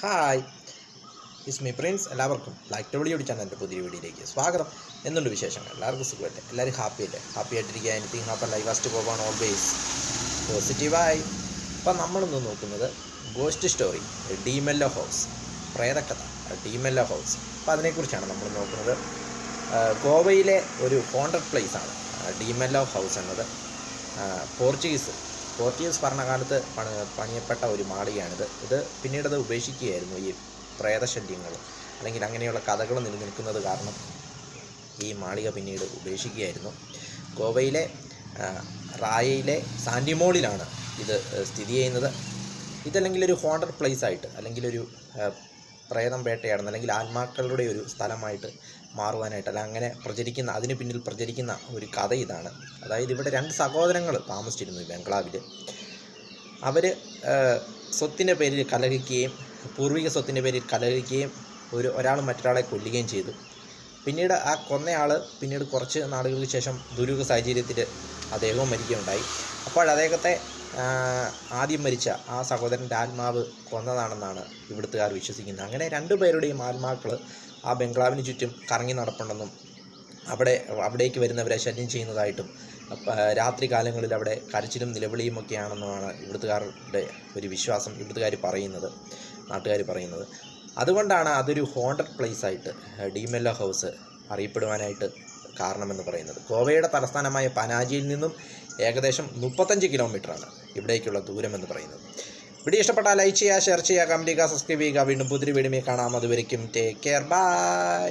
Hi, is me Prince. എല്ലാവർക്കും like W ചാനലിൻ്റെ പുതിയ വീഡിയോയിലേക്ക് സ്വാഗതം. എന്തുണ്ട് വിശേഷങ്ങൾ? എല്ലാവർക്കും സുഖമല്ലേ? എല്ലാവരും ഹാപ്പിയല്ലേ? ഹാപ്പി ആയിട്ടിരിക്കുക. എനിത്തിങ് ഹാപ്പൻ ലൈഫ് ഫസ്റ്റ് പോകാൻ ഓൾവേസ് പോസിറ്റീവായി. അപ്പം നമ്മളിന്ന് നോക്കുന്നത് ഗോസ്റ്റ് സ്റ്റോറി ഡീമെല്ലോ ഹൗസ്, പ്രേതകഥ ഡീമെല്ലോ ഹൗസ്. അപ്പം അതിനെക്കുറിച്ചാണ് നമ്മൾ നോക്കുന്നത്. ഗോവയിലെ ഒരു ഹോണ്ടഡ് പ്ലേസാണ് ഡീമെല്ലോ ഹൗസ് എന്നത്. പോർച്ചുഗീസ് ഭരണകാലത്ത് പണിയപ്പെട്ട ഒരു മാളികയാണിത്. പിന്നീടത് ഉപേക്ഷിക്കുകയായിരുന്നു. ഈ പ്രേതശല്യങ്ങളും അല്ലെങ്കിൽ അങ്ങനെയുള്ള കഥകൾ നിലനിൽക്കുന്നത് കാരണം ഈ മാളിക പിന്നീട് ഉപേക്ഷിക്കുകയായിരുന്നു. ഗോവയിലെ റായയിലെ സാൻഡിമോളിലാണ് ഇത് സ്ഥിതി ചെയ്യുന്നത്. ഇതല്ലെങ്കിൽ ഒരു ഹോണ്ടഡ് പ്ലേസ് ആയിട്ട്, അല്ലെങ്കിൽ ഒരു പ്രേതം വേട്ടയാടുന്ന അല്ലെങ്കിൽ ആത്മാക്കളുടെ ഒരു സ്ഥലമായിട്ട് മാറുവാനായിട്ട്, അല്ല അങ്ങനെ അതിന് പിന്നിൽ പ്രചരിക്കുന്ന ഒരു കഥ ഇതാണ്. അതായത് ഇവിടെ 2 സഹോദരങ്ങൾ താമസിച്ചിരുന്നു ഈ ബംഗ്ലാവിൽ. അവർ സ്വത്തിൻ്റെ പേരിൽ കലഹിക്കുകയും പൂർവിക സ്വത്തിൻ്റെ പേരിൽ കലഹിക്കുകയും ഒരാൾ മറ്റൊരാളെ കൊല്ലുകയും ചെയ്തു. പിന്നീട് ആ കൊന്നയാൾ പിന്നീട് കുറച്ച് നാളുകൾക്ക് ശേഷം ദുരൂഹ സാഹചര്യത്തിൽ അദ്ദേഹവും മരിക്കുകയുണ്ടായി. അപ്പോൾ അദ്ദേഹത്തെ ആദ്യം മരിച്ച ആ സഹോദരൻ്റെ ആത്മാവ് കൊന്നതാണെന്നാണ് ഇവിടുത്തുകാർ വിശ്വസിക്കുന്നത്. അങ്ങനെ 2 പേരുടെയും ആത്മാക്കൾ ആ ബംഗ്ലാവിന് ചുറ്റും കറങ്ങി നടപ്പുണ്ടെന്നും അവിടേക്ക് വരുന്നവരെ ശല്യം ചെയ്യുന്നതായിട്ടും രാത്രി കാലങ്ങളിൽ അവിടെ കരച്ചിലും നിലവിളിയും ഒക്കെയാണെന്നുമാണ് ഇവിടുത്തുകാരുടെ ഒരു വിശ്വാസം, നാട്ടുകാർ പറയുന്നത്. അതുകൊണ്ടാണ് അതൊരു ഹോണ്ടഡ് പ്ലേസ് ആയിട്ട് ഡീമെല്ലോ ഹൗസ് അറിയപ്പെടുവാനായിട്ട് കാരണമെന്ന് പറയുന്നത്. ഗോവയുടെ തലസ്ഥാനമായ പനാജിയിൽ നിന്നും ഏകദേശം 35 കിലോമീറ്ററാണ് ഇവിടേക്കുള്ള ദൂരമെന്ന് പറയുന്നത്. വീഡിയോ ഇഷ്ടപ്പെട്ടാൽ ലൈക്ക് ചെയ്യുക, ഷെയർ ചെയ്യുക, കമൻറ്റ് ചെയ്യുക, സബ്സ്ക്രൈബ് ചെയ്യുക. വീണ്ടും പുതിയ വീഡിയോയിൽ കാണാം. അതുവരയ്ക്കും ടേക്ക് കെയർ, ബൈ.